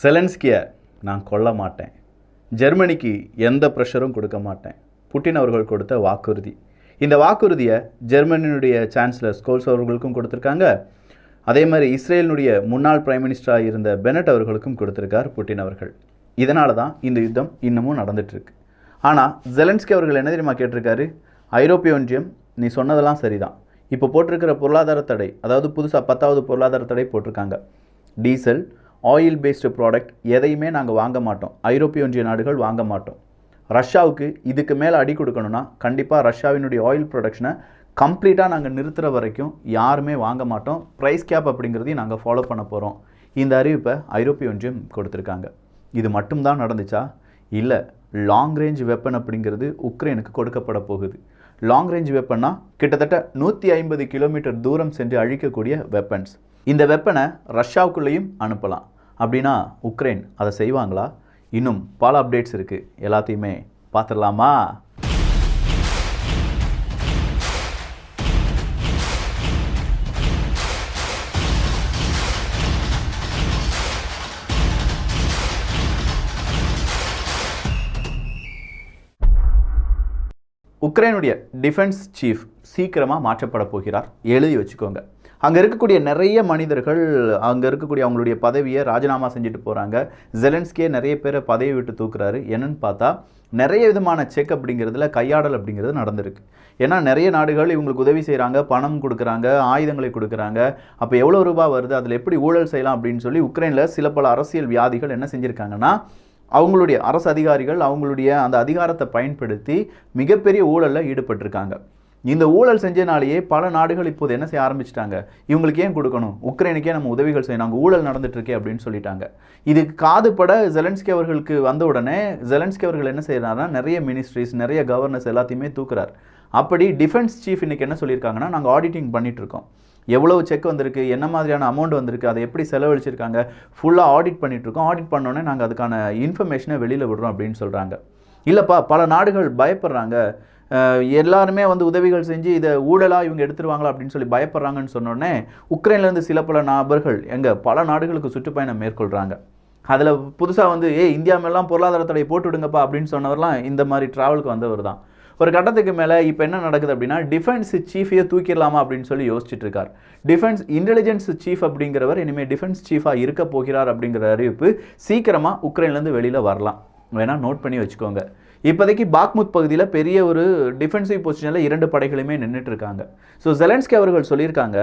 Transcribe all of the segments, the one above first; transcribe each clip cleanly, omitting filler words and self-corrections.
செலன்ஸ்கியை நான் கொல்ல மாட்டேன், ஜெர்மனிக்கு எந்த ப்ரெஷரும் கொடுக்க மாட்டேன், புட்டின் அவர்கள் கொடுத்த வாக்குறுதி. இந்த வாக்குறுதியை ஜெர்மனியினுடைய சான்சலர் ஸ்கோல்ஸ் அவர்களுக்கும் கொடுத்துருக்காங்க. அதே மாதிரி இஸ்ரேலினுடைய முன்னாள் பிரைம் மினிஸ்டராக இருந்த பெனட் அவர்களுக்கும் கொடுத்துருக்கார் புட்டின் அவர்கள். இதனால தான் இந்த யுத்தம் இன்னமும் நடந்துகிட்ருக்கு. ஆனால் ஜெலன்ஸ்கி அவர்கள் என்ன தெரியுமா கேட்டிருக்காரு? ஐரோப்பிய ஒன்றியம், நீ சொன்னதெல்லாம் சரிதான், இப்போ போட்டிருக்கிற பொருளாதார தடை, அதாவது புதுசாக 10வது பொருளாதார தடை போட்டிருக்காங்க. டீசல், ஆயில் பேஸ்டு ப்ராடக்ட் எதையுமே நாங்கள் வாங்க மாட்டோம், ஐரோப்பிய ஒன்றிய நாடுகள் வாங்க மாட்டோம். ரஷ்யாவுக்கு இதுக்கு மேலே அடி கொடுக்கணும்னா கண்டிப்பாக ரஷ்யாவினுடைய ஆயில் ப்ரொடக்ஷனை கம்ப்ளீட்டாக நாங்கள் நிறுத்துகிற வரைக்கும் யாருமே வாங்க மாட்டோம். ப்ரைஸ் கேப் அப்படிங்கிறதையும் நாங்கள் ஃபாலோ பண்ண போகிறோம். இந்த அறிவிப்பை ஐரோப்பிய ஒன்றியம் கொடுத்துருக்காங்க. இது மட்டும்தான் நடந்துச்சா? இல்லை, லாங் ரேஞ்ச் வெப்பன் அப்படிங்கிறது உக்ரைனுக்கு கொடுக்கப்பட போகுது. லாங் ரேஞ்ச் வெப்பன்னா கிட்டத்தட்ட 150 கிலோமீட்டர் தூரம் சென்று அழிக்கக்கூடிய வெப்பன்ஸ். இந்த வெப்பனை ரஷ்யாவுக்குள்ளேயும் அனுப்பலாம். அப்படின்னா உக்ரைன் அதை செய்வாங்களா? இன்னும் பல அப்டேட்ஸ் இருக்குது, எல்லாத்தையுமே பார்த்துடலாமா? உக்ரைனுடைய டிஃபென்ஸ் சீஃப் சீக்கிரமாக மாற்றப்பட போகிறார். எழுதி வச்சுக்கோங்க. அங்கே இருக்கக்கூடிய நிறைய மனிதர்கள் அங்கே இருக்கக்கூடிய அவங்களுடைய பதவியை ராஜினாமா செஞ்சுட்டு போகிறாங்க. ஜெலன்ஸ்கியே நிறைய பேரை பதவி விட்டு தூக்குறாரு. என்னன்னு பார்த்தா நிறைய விதமான செக் அப்படிங்கிறதுல கையாடல் அப்படிங்கிறது நடந்திருக்கு. ஏன்னா நிறைய நாடுகள் இவங்களுக்கு உதவி செய்கிறாங்க, பணம் கொடுக்குறாங்க, ஆயுதங்களை கொடுக்குறாங்க. அப்போ எவ்வளோ ரூபாய் வருது, அதில் எப்படி ஊழல் செய்யலாம் அப்படின்னு சொல்லி உக்ரைனில் சில பல அரசியல் வியாதிகள் என்ன செஞ்சுருக்காங்கன்னா, அவங்களுடைய அரசு அதிகாரிகள் அவங்களுடைய அந்த அதிகாரத்தை பயன்படுத்தி மிகப்பெரிய ஊழலில் ஈடுபட்டிருக்காங்க. இந்த ஊழல் செஞ்சனாலேயே பல நாடுகள் இப்போது என்ன செய்ய ஆரம்பிச்சிட்டாங்க, இவங்களுக்கு ஏன் கொடுக்கணும், உக்ரைனுக்கே நம்ம உதவிகள் செய்யணும், அங்கே ஊழல் நடந்துட்டுருக்கே அப்படின்னு சொல்லிட்டாங்க. இதுக்கு காதுபட ஜெலன்ஸ்கி அவர்களுக்கு வந்த உடனே ஜெலன்ஸ்கி அவர்கள் என்ன செய்யறாருன்னா, நிறைய மினிஸ்ட்ரிஸ், நிறைய கவர்னர்ஸ் எல்லாத்தையுமே தூக்குறார். அப்படி டிஃபென்ஸ் சீஃப் இன்றைக்கி என்ன சொல்லியிருக்காங்கன்னா, நாங்கள் ஆடிட்டிங் பண்ணிகிட்ருக்கோம், எவ்வளோ செக் வந்திருக்கு, என்ன மாதிரியான அமௌண்ட் வந்திருக்கு, அதை எப்படி செலவழிச்சிருக்காங்க, ஃபுல்லாக ஆடிட் பண்ணிகிட்ருக்கோம். ஆடிட் பண்ணோன்னே நாங்கள் அதுக்கான இன்ஃபர்மேஷனை வெளியில் விடுறோம் அப்படின்னு சொல்கிறாங்க. இல்லைப்பா, பல நாடுகள் பயப்படுறாங்க, எல்லாருமே உதவிகள் செஞ்சு இதை ஊழலாக இவங்க எடுத்துருவாங்களா அப்படின்னு சொல்லி பயப்படுறாங்கன்னு சொன்னோடனே உக்ரைன்லேருந்து சில பல நபர்கள் பல நாடுகளுக்கு சுற்றுப்பயணம் மேற்கொள்கிறாங்க. அதில் புதுசாக இந்தியா மேலாம் பொருளாதார தடை போட்டு விடுங்கப்பா அப்படின்னு சொன்னவர்லாம் இந்த மாதிரி ட்ராவலுக்கு வந்தவர் தான். ஒரு கட்டத்துக்கு மேலே இப்போ என்ன நடக்குது அப்படின்னா, டிஃபென்ஸ் சீஃபையே தூக்கிடலாமா அப்படின்னு சொல்லி யோசிச்சுட்டு இருக்கார். டிஃபென்ஸ் இன்டெலிஜென்ஸ் சீஃப் அப்படிங்கிறவர் இனிமேல் டிஃபென்ஸ் சீஃபாக இருக்க போகிறார் அப்படிங்கிற அறிவிப்பு சீக்கிரமாக உக்ரைன்லேருந்து வெளியில் வரலாம். வேணால் நோட் பண்ணி வச்சுக்கோங்க. இப்போதைக்கு பாக்முத் பகுதியில் பெரிய ஒரு டிஃபென்சிவ் பொசிஷனில் 2 படைகளுமே நின்றுட்டு இருக்காங்க. ஸோ ஜெலன்ஸ்கி அவர்கள் சொல்லியிருக்காங்க,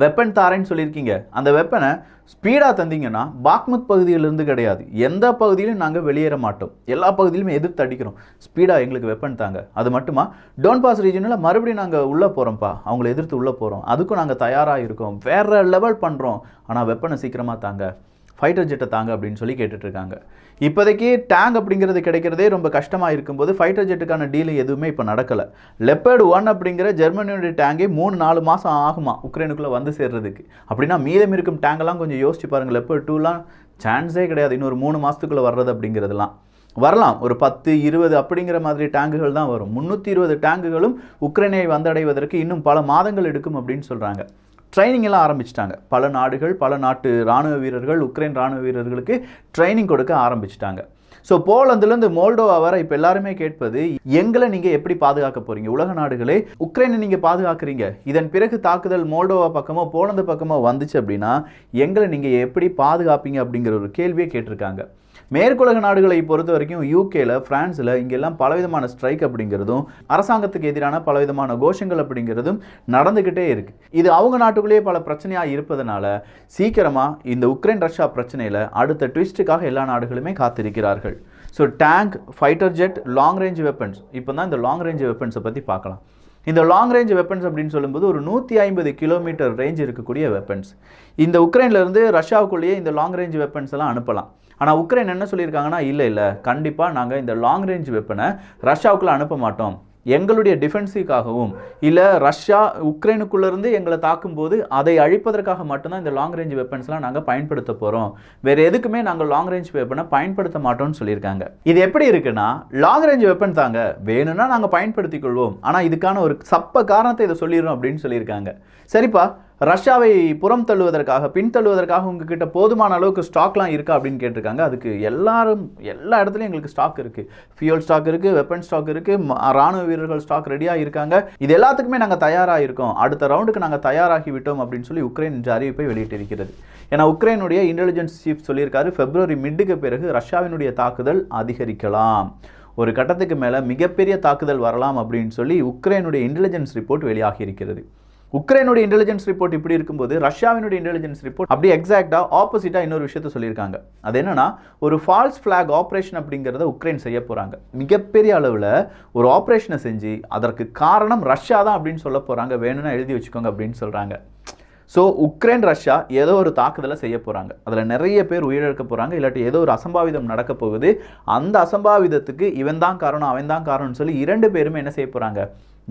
வெப்பன் தாரேன்னு சொல்லியிருக்கீங்க, அந்த வெப்பனை ஸ்பீடாக தந்தீங்கன்னா பாக்முத் பகுதியிலிருந்து கிடையாது, எந்த பகுதியிலும் நாங்கள் வெளியேற மாட்டோம், எல்லா பகுதியிலுமே எதிர்த்து அடிக்கிறோம், ஸ்பீடாக எங்களுக்கு வெப்பன் தாங்க. அது மட்டுமா, டோன்பாஸ் ரீஜனில் மறுபடியும் நாங்கள் உள்ளே போகிறோம்ப்பா, அவங்கள எதிர்த்து உள்ளே போகிறோம், அதுக்கும் நாங்கள் தயாராக இருக்கோம், வேறு லெவல் பண்ணுறோம், ஆனால் வெப்பனை சீக்கிரமாக தாங்க, ஃபைட்டர் ஜெட்டை தாங்க அப்படின்னு சொல்லி கேட்டுட்ருக்காங்க. இப்போதைக்கு டேங்க் அப்படிங்கிறது கிடைக்கிறதே ரொம்ப கஷ்டமாக இருக்கும்போது ஃபைட்டர் ஜெட்டுக்கான டீல் எதுவுமே இப்போ நடக்கலை. லெப்பர்டு 1 அப்படிங்கிற ஜெர்மனியோட டேங்கே 3-4 மாதம் ஆகுமா உக்ரைனுக்குள்ளே வந்து சேர்றதுக்கு. அப்படின்னா மீதம் இருக்கும் டேங்கெல்லாம் கொஞ்சம் யோசிச்சு பாருங்கள். லெப்பர்டு 2லாம் சான்ஸே கிடையாது, இன்னொரு 3 மாதத்துக்குள்ளே வர்றது அப்படிங்கிறதுலாம். வரலாம், ஒரு 10-20 அப்படிங்கிற மாதிரி டேங்குகள் தான் வரும். 320 டேங்குகளும் உக்ரைனை வந்தடைவதற்கு இன்னும் பல மாதங்கள் எடுக்கும் அப்படின்னு சொல்கிறாங்க. ட்ரைனிங் எல்லாம் ஆரம்பிச்சிட்டாங்க. பல நாடுகள், பல நாட்டு இராணுவ வீரர்கள் உக்ரைன் இராணுவ வீரர்களுக்கு ட்ரைனிங் கொடுக்க ஆரம்பிச்சிட்டாங்க. ஸோ போலந்துலேருந்து மோல்டோவா வர இப்போ எல்லாருமே கேட்பது, எங்களை நீங்கள் எப்படி பாதுகாக்க போகிறீங்க? உலக நாடுகளே உக்ரைனை நீங்கள் பாதுகாக்கிறீங்க, இதன் பிறகு தாக்குதல் மோல்டோவா பக்கமோ போலந்து பக்கமோ வந்துச்சு அப்படின்னா எங்களை நீங்கள் எப்படி பாதுகாப்பீங்க அப்படிங்கிற ஒரு கேள்வியை கேட்டிருக்காங்க. மேற்குலக நாடுகளை பொறுத்த வரைக்கும் யூகேல, பிரான்ஸில் இங்கெல்லாம் பலவிதமான ஸ்ட்ரைக் அப்படிங்கிறதும் அரசாங்கத்துக்கு எதிரான பலவிதமான கோஷங்கள் அப்படிங்கிறதும் நடந்துக்கிட்டே இருக்குது. இது அவங்க நாட்டுக்குள்ளேயே பல பிரச்சனையாக இருப்பதனால சீக்கிரமாக இந்த உக்ரைன் ரஷ்யா பிரச்சனையில் அடுத்த ட்விஸ்ட்டுக்காக எல்லா நாடுகளுமே காத்திருக்கிறார்கள். So tank, fighter jet, long range weapons, இப்போ தான் இந்த லாங் ரேஞ்ச் வெப்பன்ஸை பற்றி பார்க்கலாம். இந்த லாங் ரேஞ்ச் வெப்பன்ஸ் அப்படின்னு சொல்லும்போது ஒரு 150 கிலோமீட்டர் ரேஞ்ச் இருக்கக்கூடிய வெப்பன்ஸ். இந்த உக்ரைன்லேருந்து ரஷ்யாவுக்குள்ளேயே இந்த லாங் ரேஞ்ச் வெப்பன்ஸ் எல்லாம் அனுப்பலாம். ஆனால் உக்ரைன் என்ன சொல்லியிருக்காங்கன்னா, இல்லை கண்டிப்பாக நாங்கள் இந்த லாங் ரேஞ்ச் வெப்பனை ரஷ்யாவுக்குள்ளே அனுப்ப மாட்டோம், எங்களுடைய டிஃபென்ஸுக்காகவும் இல்லை ரஷ்யா உக்ரைனுக்குள்ளேருந்து எங்களை தாக்கும்போது அதை அழிப்பதற்காக மட்டும்தான் இந்த லாங் ரேஞ்ச் வெப்பன்ஸ்லாம் நாங்கள் பயன்படுத்த போகிறோம், வேறு எதுக்குமே நாங்கள் லாங் ரேஞ்ச் வெப்பனை பயன்படுத்த மாட்டோம்னு சொல்லியிருக்காங்க. இது எப்படி இருக்குன்னா, லாங் ரேஞ்ச் வெப்பன் தாங்க, வேணும்னா நாங்கள் பயன்படுத்திக் கொள்வோம், ஆனால் இதுக்கான ஒரு சப்ப காரணத்தை இதை சொல்லிடுறோம் அப்படின்னு சொல்லியிருக்காங்க. சரிப்பா, ரஷ்யாவை புறம் தள்ளுவதற்காக பின்தள்ளுவதற்காக உங்ககிட்ட போதுமான அளவுக்கு ஸ்டாக்லாம் இருக்கா அப்படின்னு கேட்டிருக்காங்க. அதுக்கு எல்லா இடத்துலையும் எங்களுக்கு ஸ்டாக் இருக்குது, ஃபியூல் ஸ்டாக் இருக்குது, வெப்பன் ஸ்டாக் இருக்குது, ராணுவ வீரர்கள் ஸ்டாக் ரெடியாக இருக்காங்க, இது எல்லாத்துக்குமே நாங்கள் தயாராக இருக்கோம், அடுத்த ரவுண்டுக்கு நாங்கள் தயாராகி விட்டோம் அப்படின்னு சொல்லி உக்ரைன் இன்று அறிவிப்பை வெளியிட்டிருக்கிறது. ஏன்னா உக்ரைனுடைய இன்டெலிஜென்ஸ் சீஃப் சொல்லியிருக்காரு, பிப்ரவரி மிட்டுக்கு பிறகு ரஷ்யாவினுடைய தாக்குதல் அதிகரிக்கலாம், ஒரு கட்டத்துக்கு மேலே மிகப்பெரிய தாக்குதல் வரலாம் அப்படின்னு சொல்லி உக்ரைனுடைய இன்டெலிஜென்ஸ் ரிப்போர்ட் வெளியாகி இருக்கிறது. உக்ரைனுடைய இன்டெலிஜென்ஸ் ரிப்போர்ட் இப்படி இருக்கும்போது ரஷ்யாவினுடைய இன்டெலிஜென்ஸ் ரிப்போர்ட் அப்படியே எக்ஸாக்டாக ஆப்போசிட்டாக இன்னொரு விஷயத்த சொல்லியிருக்காங்க. அது என்னன்னா, ஒரு ஃபால்ஸ் ஃபிளாக் ஆப்ரேஷன் அப்படிங்கிறத உக்ரைன் செய்ய போகிறாங்க. மிகப்பெரிய அளவில் ஒரு ஆப்ரேஷனை செஞ்சு அதற்கு காரணம் ரஷ்யா தான் அப்படின்னு சொல்ல போகிறாங்க, வேணும்னா எழுதி வச்சுக்கோங்க அப்படின்னு சொல்கிறாங்க. ஸோ உக்ரைன் ரஷ்யா ஏதோ ஒரு தாக்குதலை செய்ய போகிறாங்க, அதில் நிறைய பேர் உயிரிழக்க போகிறாங்க, இல்லாட்டி ஏதோ ஒரு அசம்பாவிதம் நடக்க போகுது, அந்த அசம்பாவிதத்துக்கு இவன் தான் காரணம் அவன் தான் காரணம்னு சொல்லி இரண்டு பேருமே என்ன செய்ய போகிறாங்க,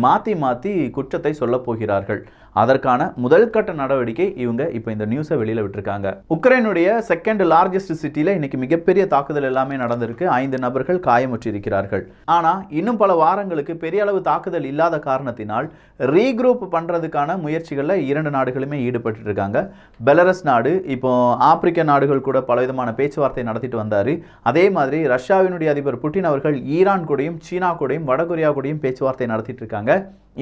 மாற்றி மாற்றி குற்றத்தை சொல்ல போகிறார்கள். அதற்கான முதல் கட்ட நடவடிக்கை இவங்க இப்போ இந்த நியூஸை வெளியில் விட்டுருக்காங்க. உக்ரைனுடைய செகண்ட் லார்ஜஸ்ட் சிட்டியில் இன்னைக்கு மிகப்பெரிய தாக்குதல் எல்லாமே நடந்திருக்கு, 5 நபர்கள் காயமுற்றிருக்கிறார்கள். ஆனால் இன்னும் பல வாரங்களுக்கு பெரிய அளவு தாக்குதல் இல்லாத காரணத்தினால் ரீக்ரூப் பண்ணுறதுக்கான முயற்சிகளில் 2 நாடுகளுமே ஈடுபட்டு இருக்காங்க. பெலரஸ் நாடு இப்போ ஆப்பிரிக்க நாடுகள் கூட பலவிதமான பேச்சுவார்த்தை நடத்திட்டு வந்தார். அதே மாதிரி ரஷ்யாவினுடைய அதிபர் புட்டின் அவர்கள் ஈரான் கூடயும் சீனா கூடயும் வடகொரியா கூடயும் பேச்சுவார்த்தை நடத்திட்டு இருக்காங்க.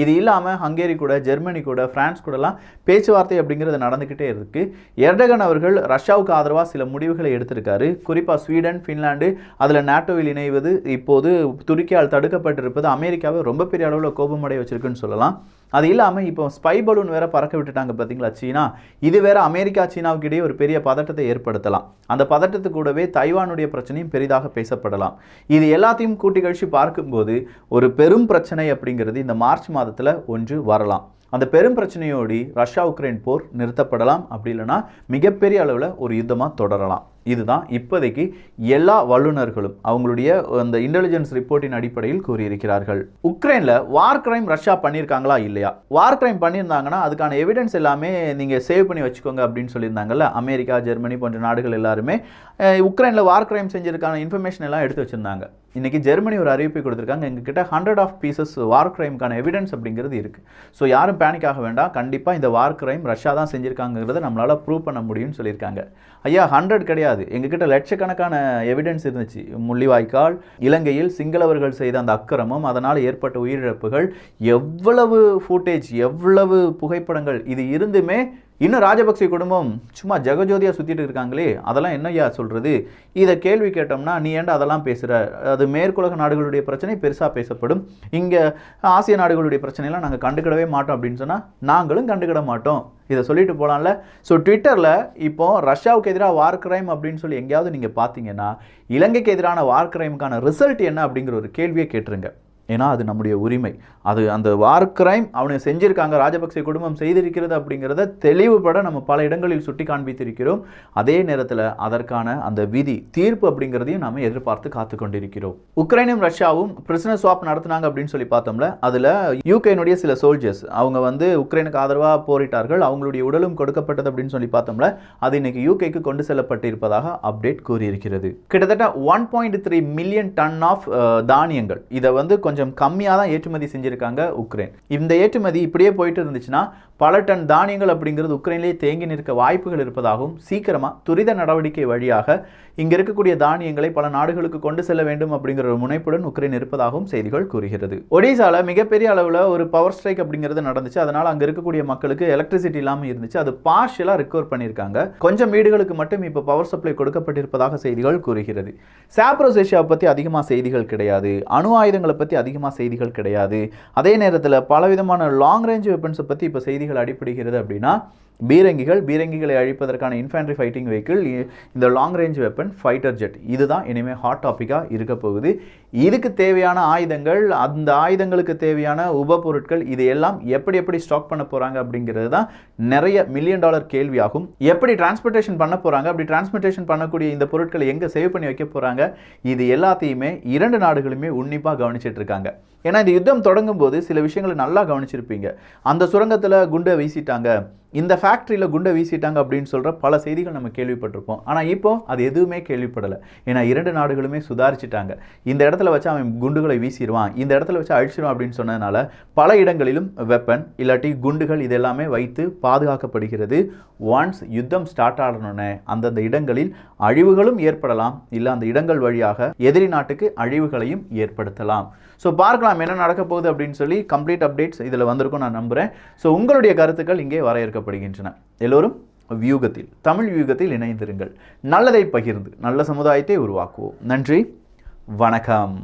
இது இல்லாமல் ஹங்கேரி கூட, ஜெர்மனி கூட, பிரான்ஸ் கூடலாம் பேச்சுவார்த்தை அப்படிங்கிறது நடந்துக்கிட்டே இருக்கு. எர்டகன் அவர்கள் ரஷ்யாவுக்கு ஆதரவாக சில முடிவுகளை எடுத்திருக்காரு. குறிப்பாக ஸ்வீடன், ஃபின்லாண்டு அதில் நாட்டோவில் இணைவது இப்போது துருக்கியால் தடுக்கப்பட்டிருப்பது அமெரிக்காவை ரொம்ப பெரிய அளவில் கோபமடைய வச்சிருக்குன்னு சொல்லலாம். அது இல்லாமல் இப்போ ஸ்பை பலூன் வேற பறக்க விட்டுட்டாங்க பார்த்தீங்களா சீனா, இது வேற அமெரிக்கா சீனாவுக்கு இடையே ஒரு பெரிய பதட்டத்தை ஏற்படுத்தலாம். அந்த பதட்டத்து கூடவே தைவானுடைய பிரச்சனையும் பெரிதாக பேசப்படலாம். இது எல்லாத்தையும் கூட்டி கழிச்சு பார்க்கும்போது ஒரு பெரும் பிரச்சனை அப்படிங்கிறது இந்த மார்ச் மாதத்தில் ஒன்று வரலாம். அந்த பெரும் பிரச்சனையோடு ரஷ்யா உக்ரைன் போர் நிறுத்தப்படலாம், அப்படி இல்லைன்னா மிகப்பெரிய அளவில் ஒரு யுத்தமாக தொடரலாம். இதுதான் இப்போதைக்கு எல்லா வல்லுநர்களும் அவங்களுடைய அந்த இன்டெலிஜென்ஸ் ரிப்போர்ட்டின் அடிப்படையில் கூறியிருக்கிறார்கள். உக்ரைனில் வார் கிரைம் ரஷ்யா பண்ணியிருக்காங்களா இல்லையா, வார் கிரைம் பண்ணியிருந்தாங்கன்னா அதுக்கான எவிடன்ஸ் எல்லாமே நீங்கள் சேவ் பண்ணி வச்சுக்கோங்க அப்படின்னு சொல்லியிருந்தாங்கல்ல. அமெரிக்கா, ஜெர்மனி போன்ற நாடுகள் எல்லாருமே உக்ரைனில் வார் கிரைம் செஞ்சிருக்கான இன்ஃபர்மேஷன் எல்லாம் எடுத்து வச்சுருந்தாங்க. இன்றைக்கி ஜெர்மனி ஒரு அறிவிப்பை கொடுத்துருக்காங்க, எங்ககிட்ட 100 பீசஸ் வார் கிரைமுக்கான எவிடன்ஸ் அப்படிங்கிறது இருக்குது. ஸோ யாரும் பேனிக் ஆக வேண்டாம், கண்டிப்பாக இந்த வார் கிரைம் ரஷ்யா தான் செஞ்சுருக்காங்கிறத நம்மளால் ப்ரூவ் பண்ண முடியும்னு சொல்லியிருக்காங்க. ஐயா 100 கிடையாது, எங்ககிட்ட லட்சக்கணக்கான எவிடன்ஸ் இருந்துச்சு. முள்ளிவாய்க்கால், இலங்கையில் சிங்களவர்கள் செய்த அந்த அக்கிரமம், அதனால் ஏற்பட்ட உயிரிழப்புகள், எவ்வளவு ஃபுட்டேஜ், எவ்வளவு புகைப்படங்கள், இது இருந்துமே இன்னும் ராஜபக்சே குடும்பம் சும்மா ஜெகஜோதியாக சுற்றிட்டு இருக்காங்களே, அதெல்லாம் என்னையா சொல்கிறது? இதை கேள்வி கேட்டோம்னா நீ ஏன்டா அதெல்லாம் பேசுகிற, அது மேற்குலக நாடுகளுடைய பிரச்சனை பெருசாக பேசப்படும், இங்கே ஆசிய நாடுகளுடைய பிரச்சனைலாம் நாங்கள் கண்டுக்கிடவே மாட்டோம் அப்படின்னு சொன்னால் நாங்களும் கண்டுக்கிட மாட்டோம், இதை சொல்லிட்டு போகலாம்ல. ஸோ ட்விட்டரில் இப்போ ரஷ்யாவுக்கு எதிராக வார் கிரைம் அப்படின்னு சொல்லி எங்கேயாவது நீங்கள் பார்த்தீங்கன்னா இலங்கைக்கு எதிரான வார் கிரைமுக்கான ரிசல்ட் என்ன அப்படிங்கிற ஒரு கேள்வியை கேட்டுருங்க. ஏன்னா அது நம்முடைய உரிமை. அது அந்த வார் கிரைம் அவனை செஞ்சிருக்காங்க, ராஜபக்சே குடும்பம் செய்திருக்கிறது அப்படிங்கிறத தெளிவுபட நம்ம பல இடங்களில் சுட்டி காண்பித்திருக்கிறோம். அதே நேரத்தில் அதற்கான அந்த விதி தீர்ப்பு அப்படிங்கிறதையும் நம்ம எதிர்பார்த்து காத்து கொண்டிருக்கிறோம். உக்ரைனும் ரஷ்யாவும் பிரிசனர் ஸ்வாப் நடத்தினாங்க அப்படின்னு சொல்லி பார்த்தோம்ல, அதில் யூகேனுடைய சில சோல்ஜர்ஸ் அவங்க உக்ரைனுக்கு ஆதரவாக போரிட்டார்கள், அவங்களுடைய உடலும் கொடுக்கப்பட்டது அப்படின்னு சொல்லி பார்த்தோம்ல, அது இன்னைக்கு யூகேக்கு கொண்டு செல்லப்பட்டிருப்பதாக அப்டேட் கூறியிருக்கிறது. கிட்டத்தட்ட 1.3 மில்லியன் டன் ஆஃப் தானியங்கள், இதை கொஞ்சம் கம்மியாக தான் ஏற்றுமதி செஞ்சிருக்காங்க உக்ரைன். இந்த ஏற்றுமதி இப்படியே போயிட்டு இருந்துச்சுன்னா பல டன் தானியங்கள் அப்படிங்கிறது உக்ரைனிலே தேங்கி நிற்க வாய்ப்புகள் இருப்பதாகவும், சீக்கிரமாக துரித நடவடிக்கை வழியாக இங்கே இருக்கக்கூடிய தானியங்களை பல நாடுகளுக்கு கொண்டு செல்ல வேண்டும் அப்படிங்கிற ஒரு முனைப்புடன் உக்ரைன் இருப்பதாகவும் செய்திகள் கூறுகிறது. ஒடிசால மிகப்பெரிய அளவில் ஒரு பவர் ஸ்ட்ரைக் அப்படிங்கிறது நடந்துச்சு. அதனால் அங்கே இருக்கக்கூடிய மக்களுக்கு எலக்ட்ரிசிட்டி இல்லாமல் இருந்துச்சு. அது பார்ஷியலாக ரிகவர் பண்ணியிருக்காங்க. கொஞ்சம் வீடுகளுக்கு மட்டும் இப்போ பவர் சப்ளை கொடுக்கப்பட்டிருப்பதாக செய்திகள் கூறுகிறது. சாப்ரோசேஷியாவை பற்றி அதிகமாக செய்திகள் கிடையாது, அணு ஆயுதங்களை பற்றி அதிகமாக செய்திகள் கிடையாது. அதே நேரத்தில் பலவிதமான லாங் ரேஞ்ச் வெப்பன்ஸை பற்றி இப்போ செய்திகள் அடிப்படுகிறது. அப்படின்னா பீரங்கிகளை அழிப்பதற்கான இன்ஃபேண்ட்ரி ஃபைட்டிங் வெஹிக்கிள், இந்த long range weapon, fighter jet, இதுதான் இனிமேல் ஹாட் டாப்பிக்காக இருக்க போகுது. இதுக்கு தேவையான ஆயுதங்கள், அந்த ஆயுதங்களுக்கு தேவையான உபபொருட்கள், இது எல்லாம் எப்படி ஸ்டாக் பண்ண போகிறாங்க அப்படிங்கிறது தான் நிறைய $1 மில்லியன் கேள்வியாகும். எப்படி டிரான்ஸ்போர்ட்டேஷன் பண்ண போகிறாங்க, அப்படி டிரான்ஸ்போர்ட்டேஷன் பண்ணக்கூடிய இந்த பொருட்களை எங்கே சேவ் பண்ணி வைக்க போகிறாங்க, இது எல்லாத்தையுமே 2 நாடுகளுமே உன்னிப்பாக கவனிச்சிட்டு இருக்காங்க. ஏன்னா இந்த யுத்தம் தொடங்கும் போது சில விஷயங்களை நல்லா கவனிச்சிருப்பீங்க. அந்த சுரங்கத்தில் குண்டை வீசிட்டாங்க, இந்த ஃபேக்ட்ரியில் குண்டை வீசிட்டாங்க அப்படின்னு சொல்கிற பல செய்திகள் நம்ம கேள்விப்பட்டிருப்போம். ஆனால் இப்போ அது எதுவுமே கேள்விப்படலை. ஏன்னா 2 நாடுகளுமே சுதாரிச்சிட்டாங்க. இந்த இடத்துல வச்சு அவன் குண்டுகளை வீசிடுவான், இந்த இடத்துல வச்சு அழிச்சிடுவான் அப்படின்னு சொன்னதுனால பல இடங்களிலும் வெப்பன் இல்லாட்டி குண்டுகள் இதெல்லாமே வைத்து பாதுகாக்கப்படுகிறது. ஒன்ஸ் யுத்தம் ஸ்டார்ட் ஆனோடனே அந்தந்த இடங்களில் அழிவுகளும் ஏற்படலாம், இல்லை அந்த இடங்கள் வழியாக எதிரி நாட்டுக்கு அழிவுகளையும் ஏற்படுத்தலாம். ஸோ பார்க்கலாம் என்ன நடக்க போகுது அப்படின்னு சொல்லி. கம்ப்ளீட் அப்டேட்ஸ் இதில் வந்திருக்கும் நான் நம்புகிறேன். ஸோ உங்களுடைய கருத்துக்கள் இங்கே வரையறுக்கப்படுகின்றன. எல்லோரும் வியூகத்தில், தமிழ் வியூகத்தில் இணைந்திருங்கள். நல்லதை பகிர்ந்து நல்ல சமுதாயத்தை உருவாக்குவோம். நன்றி, வணக்கம்.